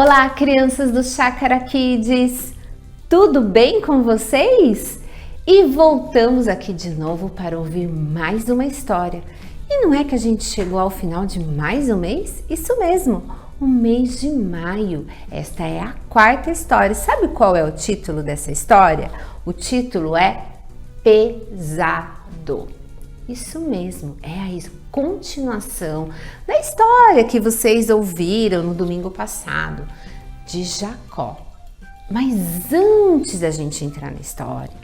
Olá, crianças do Chácara Kids! Tudo bem com vocês? E voltamos aqui de novo para ouvir mais uma história. E não é que a gente chegou ao final de mais um mês? Isso mesmo, o mês de maio. Esta é a quarta história. Sabe qual é o título dessa história? O título é Pesado. Isso mesmo, é a continuação da história que vocês ouviram no domingo passado, de Jacó. Mas antes da gente entrar na história,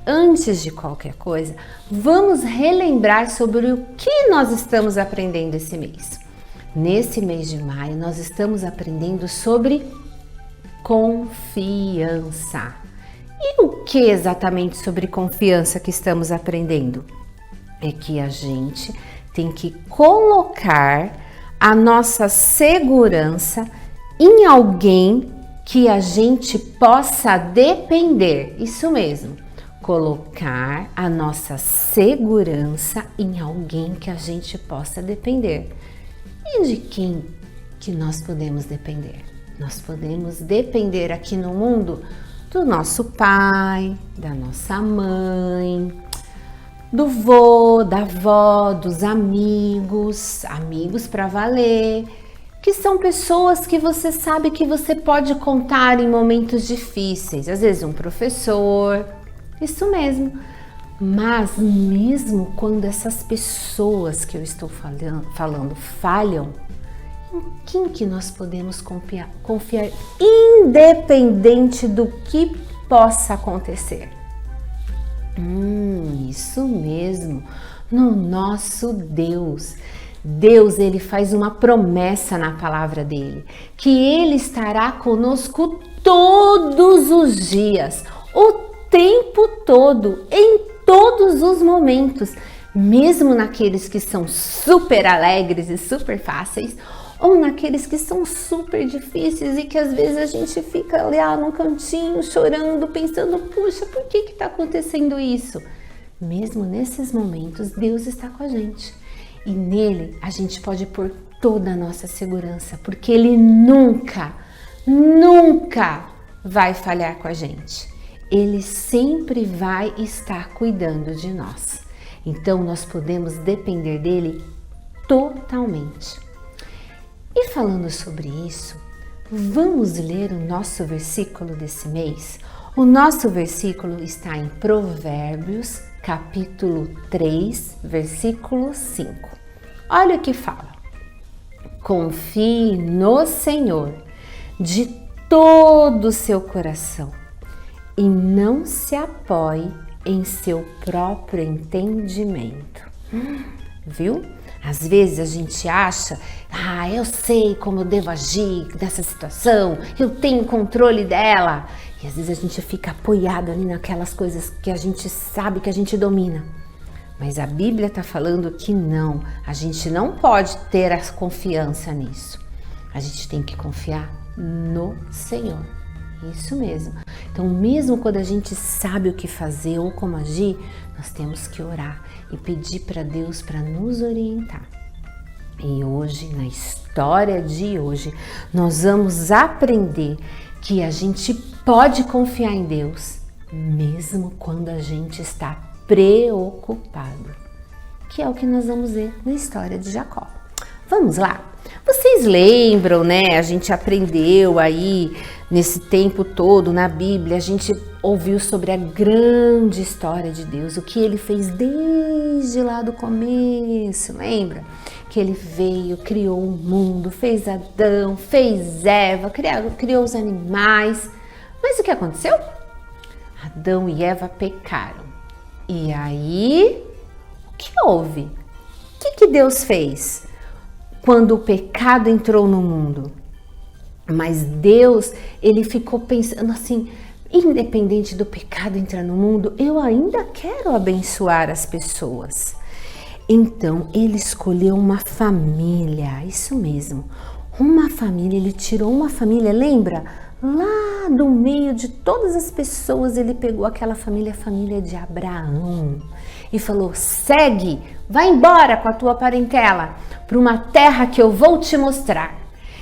antes de qualquer coisa, vamos relembrar sobre o que nós estamos aprendendo esse mês. Nesse mês de maio, nós estamos aprendendo sobre confiança. E o que exatamente sobre confiança que estamos aprendendo? É que a gente tem que colocar a nossa segurança em alguém que a gente possa depender. Isso mesmo, colocar a nossa segurança em alguém que a gente possa depender. E de quem que nós podemos depender? Nós podemos depender aqui no mundo do nosso pai, da nossa mãe, do vô, da avó, dos amigos para valer, que são pessoas que você sabe que você pode contar em momentos difíceis, às vezes um professor, isso mesmo. Mas mesmo quando essas pessoas que eu estou falando falham, em quem que nós podemos confiar independente do que possa acontecer? Isso mesmo, no nosso Deus. Deus, ele faz uma promessa na palavra dele, que ele estará conosco todos os dias, o tempo todo, em todos os momentos, mesmo naqueles que são super alegres e super fáceis, ou naqueles que são super difíceis e que às vezes a gente fica lá num cantinho chorando, pensando, puxa, por que está acontecendo isso? Mesmo nesses momentos, Deus está com a gente. E nele a gente pode pôr toda a nossa segurança, porque ele nunca vai falhar com a gente. Ele sempre vai estar cuidando de nós. Então nós podemos depender dele totalmente. E falando sobre isso, vamos ler o nosso versículo desse mês? O nosso versículo está em Provérbios, capítulo 3, versículo 5. Olha o que fala. Confie no Senhor de todo o seu coração e não se apoie em seu próprio entendimento. Viu? Às vezes a gente acha, eu sei como eu devo agir nessa situação, eu tenho controle dela. E às vezes a gente fica apoiado ali naquelas coisas que a gente sabe que a gente domina. Mas a Bíblia está falando que não, a gente não pode ter a confiança nisso. A gente tem que confiar no Senhor. Isso mesmo. Então, mesmo quando a gente sabe o que fazer ou como agir, nós temos que orar e pedir para Deus para nos orientar. E hoje, na história de hoje, nós vamos aprender que a gente pode confiar em Deus, mesmo quando a gente está preocupado, que é o que nós vamos ver na história de Jacó. Vamos lá? Vocês lembram, né? A gente aprendeu aí nesse tempo todo na Bíblia, a gente ouviu sobre a grande história de Deus, o que ele fez desde lá do começo, lembra? Que ele veio, criou o mundo, fez Adão, fez Eva, criou os animais. Mas o que aconteceu? Adão e Eva pecaram. E aí, o que houve? O que Deus fez quando o pecado entrou no mundo? Mas Deus, ele ficou pensando assim, independente do pecado entrar no mundo, eu ainda quero abençoar as pessoas. Então, ele escolheu uma família, isso mesmo, uma família, ele tirou uma família, lembra? Lá do meio de todas as pessoas, ele pegou aquela família, a família de Abraão, e falou, segue, vai embora com a tua parentela, para uma terra que eu vou te mostrar.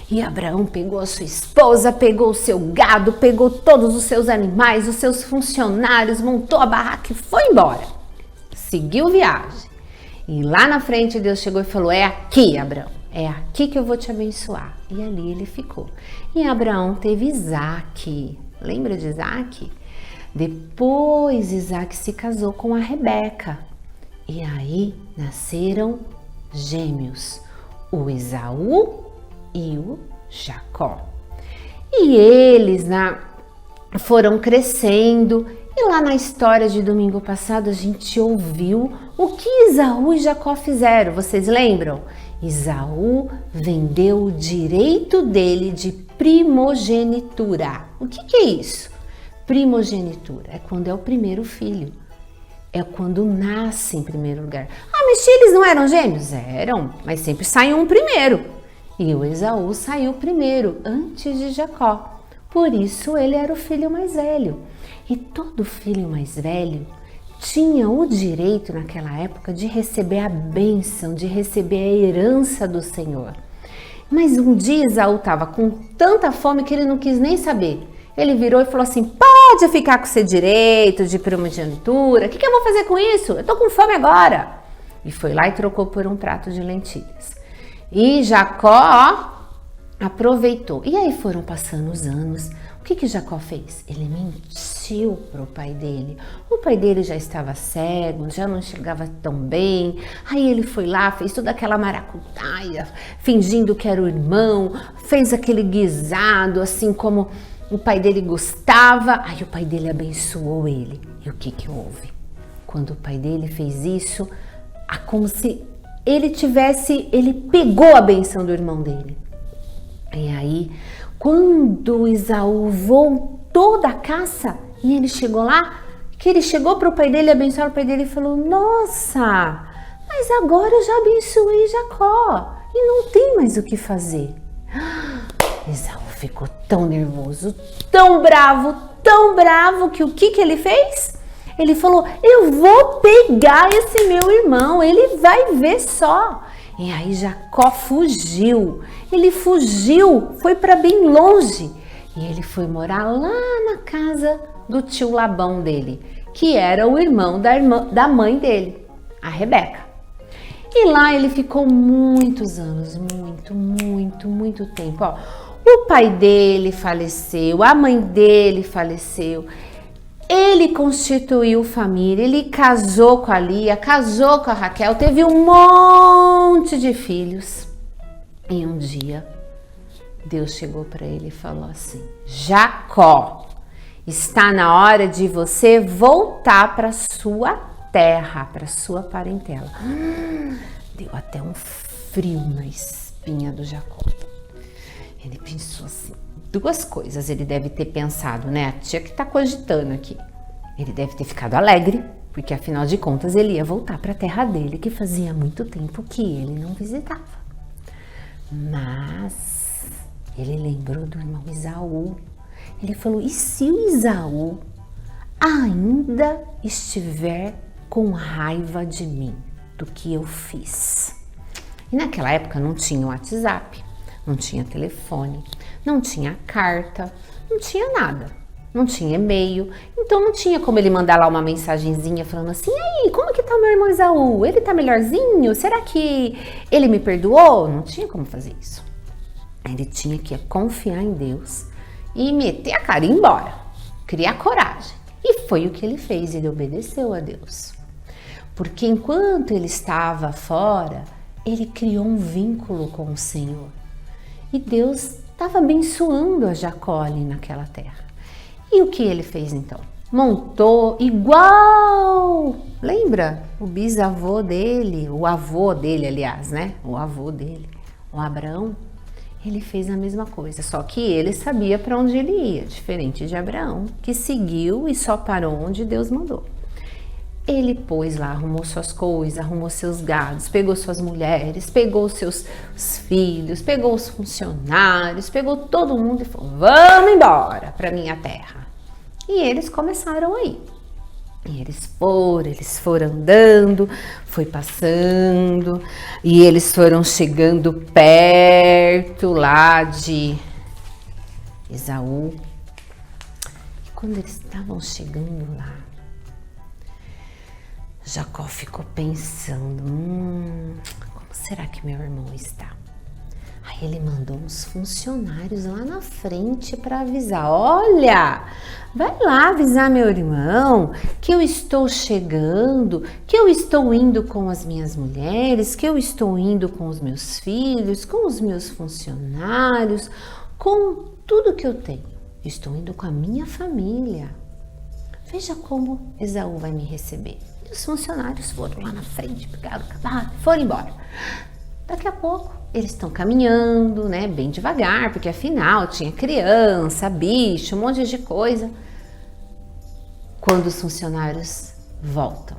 E Abraão pegou a sua esposa, pegou o seu gado, pegou todos os seus animais, os seus funcionários, montou a barraca e foi embora. Seguiu viagem. E lá na frente Deus chegou e falou: é aqui, Abraão, é aqui que eu vou te abençoar. E ali ele ficou. E Abraão teve Isaque. Lembra de Isaque? Depois Isaque se casou com a Rebeca. E aí nasceram gêmeos, o Esaú e o Jacó. E eles foram crescendo. E lá na história de domingo passado a gente ouviu o que Esaú e Jacó fizeram. Vocês lembram? Esaú vendeu o direito dele de primogenitura. O que é isso? Primogenitura é quando é o primeiro filho. É quando nasce em primeiro lugar. Ah, mas eles não eram gêmeos? Eram, mas sempre sai um primeiro. E o Esaú saiu primeiro, antes de Jacó. Por isso ele era o filho mais velho. E todo filho mais velho tinha o direito naquela época de receber a bênção, de receber a herança do Senhor. Mas um dia Esaú estava com tanta fome que ele não quis nem saber. Ele virou e falou assim: pode ficar com seu direito de primogenitura, o que eu vou fazer com isso? Eu tô com fome agora. E foi lá e trocou por um prato de lentilhas. E Jacó aproveitou. E aí foram passando os anos. O que Jacó fez? Ele mentiu para o pai dele. O pai dele já estava cego, já não enxergava tão bem. Aí ele foi lá, fez toda aquela maracutaia, fingindo que era o irmão, fez aquele guisado, assim como o pai dele gostava. Aí o pai dele abençoou ele. E o que houve? Quando o pai dele fez isso, como se ele pegou a benção do irmão dele. E aí, quando Esaú voltou da caça e ele chegou lá, que ele chegou para o pai dele, abençoar o pai dele e falou: nossa, mas agora eu já abençoei Jacó e não tem mais o que fazer. Esaú ficou tão nervoso, tão bravo, que o que ele fez? Ele falou: eu vou pegar esse meu irmão, ele vai ver só. E aí Jacó fugiu, ele fugiu, foi para bem longe. E ele foi morar lá na casa do tio Labão dele, que era o irmão da mãe dele, a Rebeca. E lá ele ficou muitos anos, muito tempo. Ó, o pai dele faleceu, a mãe dele faleceu. Ele constituiu família, ele casou com a Lia, casou com a Raquel, teve um monte de filhos. E um dia, Deus chegou para ele e falou assim: Jacó, está na hora de você voltar para sua terra, para sua parentela. Deu até um frio na espinha do Jacó. Ele pensou assim, duas coisas ele deve ter pensado, né? A tia que tá cogitando aqui. Ele deve ter ficado alegre, porque afinal de contas ele ia voltar para a terra dele, que fazia muito tempo que ele não visitava. Mas ele lembrou do irmão Esaú. Ele falou: e se o Esaú ainda estiver com raiva de mim, do que eu fiz? E naquela época não tinha WhatsApp, não tinha telefone, não tinha carta, não tinha nada, não tinha e-mail, então não tinha como ele mandar lá uma mensagenzinha falando assim: e aí, como que tá o meu irmão Esaú? Ele tá melhorzinho? Será que ele me perdoou? Não tinha como fazer isso. Ele tinha que confiar em Deus e meter a cara e ir embora, criar coragem. E foi o que ele fez, ele obedeceu a Deus. Porque enquanto ele estava fora, ele criou um vínculo com o Senhor. E Deus estava abençoando a Jacó ali naquela terra. E o que ele fez então? Montou igual, lembra? O bisavô dele, o avô dele, aliás, né? O avô dele, o Abraão, ele fez a mesma coisa, só que ele sabia para onde ele ia, diferente de Abraão, que seguiu e só parou onde Deus mandou. Ele pôs lá, arrumou suas coisas, arrumou seus gados, pegou suas mulheres, pegou seus filhos, pegou os funcionários, pegou todo mundo e falou: vamos embora para minha terra. E eles começaram a ir. E eles foram andando, foi passando, e eles foram chegando perto lá de Esaú. E quando eles estavam chegando lá, Jacó ficou pensando, como será que meu irmão está? Aí ele mandou uns funcionários lá na frente para avisar, olha, vai lá avisar meu irmão que eu estou chegando, que eu estou indo com as minhas mulheres, que eu estou indo com os meus filhos, com os meus funcionários, com tudo que eu tenho. Estou indo com a minha família. Veja como Esaú vai me receber. E os funcionários foram lá na frente, pegaram o cavalo e foram embora. Daqui a pouco eles estão caminhando, né, bem devagar, porque afinal tinha criança, bicho, um monte de coisa. Quando os funcionários voltam,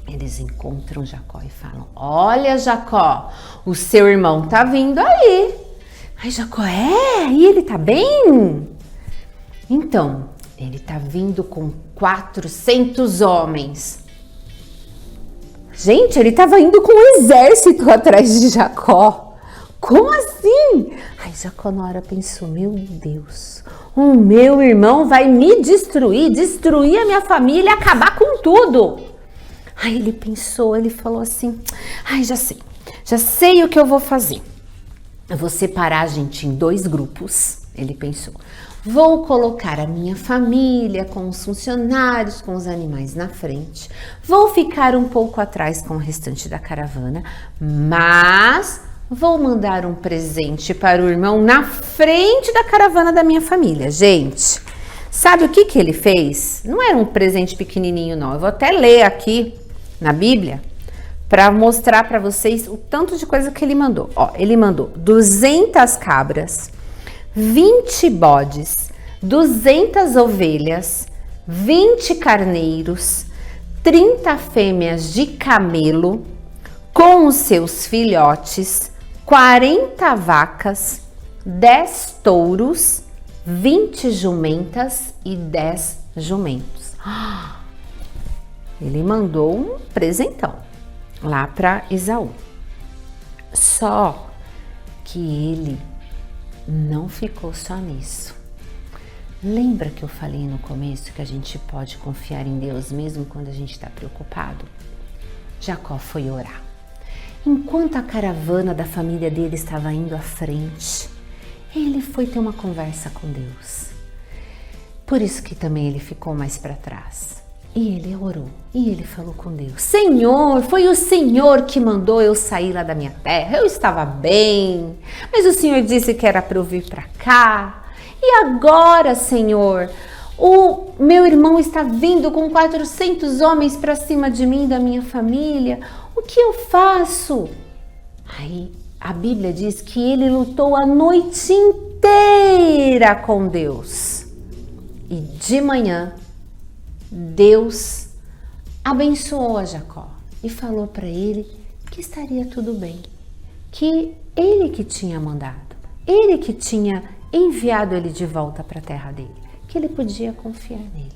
eles encontram Jacó e falam, olha Jacó, o seu irmão tá vindo aí. Aí Jacó, e ele tá bem? Então, ele tá vindo com 400 homens. Gente, ele estava indo com um exército atrás de Jacó. Como assim? Aí Jacó na hora pensou, meu Deus, o meu irmão vai me destruir a minha família, acabar com tudo. Aí ele pensou, ele falou assim, já sei o que eu vou fazer. Eu vou separar a gente em 2 grupos, ele pensou. Vou colocar a minha família com os funcionários, com os animais na frente. Vou ficar um pouco atrás com o restante da caravana, mas vou mandar um presente para o irmão na frente da caravana da minha família. Gente, sabe o que ele fez? Não era um presente pequenininho não. Eu vou até ler aqui na Bíblia para mostrar para vocês o tanto de coisa que ele mandou. Ó, ele mandou 200 cabras, 20 bodes, 200 ovelhas, 20 carneiros, 30 fêmeas de camelo com os seus filhotes, 40 vacas, 10 touros, 20 jumentas e 10 jumentos. Ele mandou um presentão lá para Esaú. Só que ele não ficou só nisso. Lembra que eu falei no começo que a gente pode confiar em Deus mesmo quando a gente está preocupado? Jacó foi orar. Enquanto a caravana da família dele estava indo à frente, ele foi ter uma conversa com Deus. Por isso que também ele ficou mais para trás. E ele orou, e ele falou com Deus, Senhor, foi o Senhor que mandou eu sair lá da minha terra, eu estava bem, mas o Senhor disse que era para eu vir para cá, e agora, Senhor, o meu irmão está vindo com 400 homens para cima de mim e da minha família, o que eu faço? Aí a Bíblia diz que ele lutou a noite inteira com Deus, e de manhã, Deus abençoou a Jacó e falou para ele que estaria tudo bem, que ele que tinha mandado, ele que tinha enviado ele de volta para a terra dele, que ele podia confiar nele.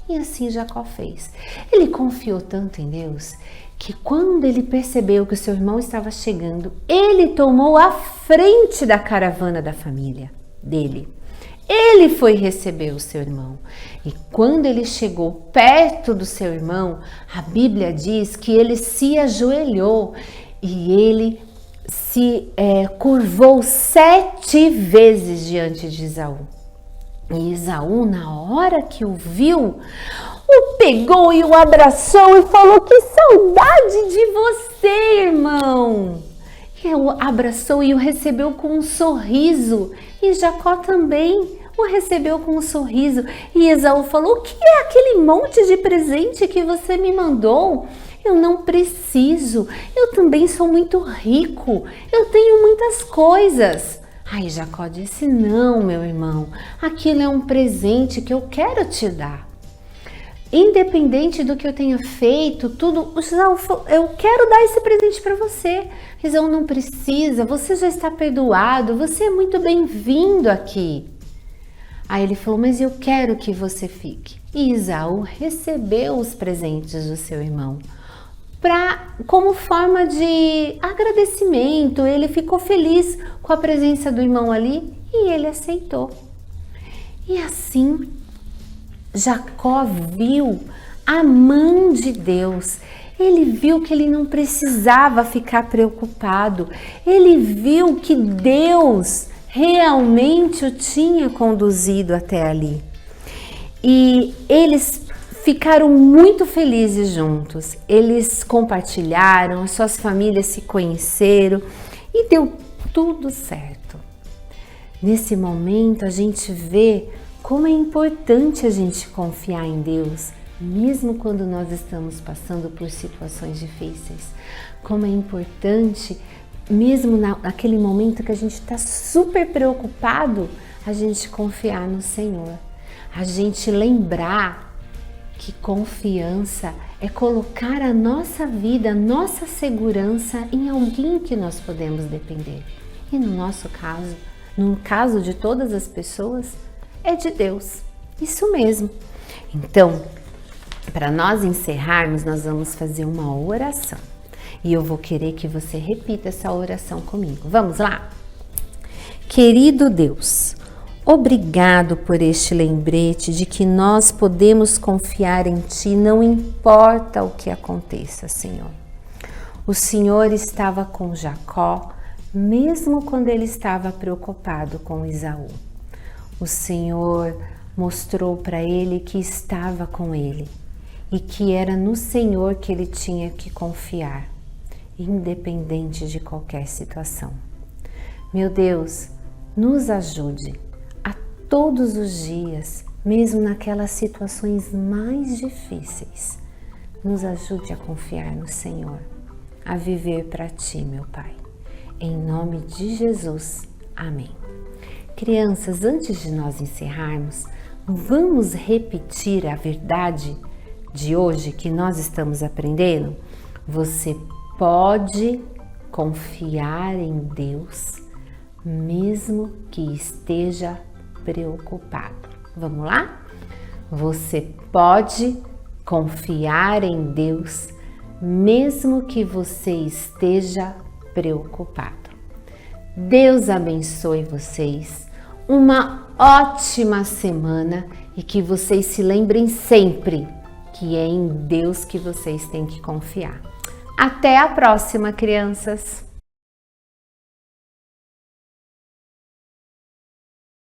E assim Jacó fez. Ele confiou tanto em Deus que quando ele percebeu que o seu irmão estava chegando, ele tomou a frente da caravana da família dele. Ele foi receber o seu irmão e quando ele chegou perto do seu irmão, a Bíblia diz que ele se ajoelhou e ele se curvou 7 vezes diante de Esaú. E Esaú, na hora que o viu, o pegou e o abraçou e falou, que saudade de você, irmão! E o abraçou e o recebeu com um sorriso. E Jacó também o recebeu com um sorriso. E Esaú falou, o que é aquele monte de presente que você me mandou? Eu não preciso, eu também sou muito rico, eu tenho muitas coisas. Aí Jacó disse, não, meu irmão, aquilo é um presente que eu quero te dar. Independente do que eu tenha feito, tudo, eu quero dar esse presente para você. Esaú não precisa, você já está perdoado, você é muito bem-vindo aqui. Aí ele falou, mas eu quero que você fique. E Esaú recebeu os presentes do seu irmão. Como forma de agradecimento, ele ficou feliz com a presença do irmão ali e ele aceitou. E assim, Jacó viu a mão de Deus. Ele viu que ele não precisava ficar preocupado. Ele viu que Deus realmente o tinha conduzido até ali. E eles ficaram muito felizes juntos. Eles compartilharam, as suas famílias se conheceram e deu tudo certo. Nesse momento a gente vê como é importante a gente confiar em Deus, mesmo quando nós estamos passando por situações difíceis. Como é importante, mesmo naquele momento que a gente está super preocupado, a gente confiar no Senhor. A gente lembrar que confiança é colocar a nossa vida, a nossa segurança em alguém que nós podemos depender. E no nosso caso, no caso de todas as pessoas, é de Deus. Isso mesmo. Então, para nós encerrarmos, nós vamos fazer uma oração. E eu vou querer que você repita essa oração comigo. Vamos lá? Querido Deus, obrigado por este lembrete de que nós podemos confiar em Ti, não importa o que aconteça, Senhor. O Senhor estava com Jacó, mesmo quando ele estava preocupado com Esaú. O Senhor mostrou para ele que estava com ele e que era no Senhor que ele tinha que confiar, independente de qualquer situação. Meu Deus, nos ajude a todos os dias, mesmo naquelas situações mais difíceis, nos ajude a confiar no Senhor, a viver para Ti, meu Pai. Em nome de Jesus, amém. Crianças, antes de nós encerrarmos, vamos repetir a verdade de hoje que nós estamos aprendendo? Você pode confiar em Deus, mesmo que esteja preocupado. Vamos lá? Você pode confiar em Deus, mesmo que você esteja preocupado. Deus abençoe vocês. Uma ótima semana e que vocês se lembrem sempre que é em Deus que vocês têm que confiar. Até a próxima, crianças!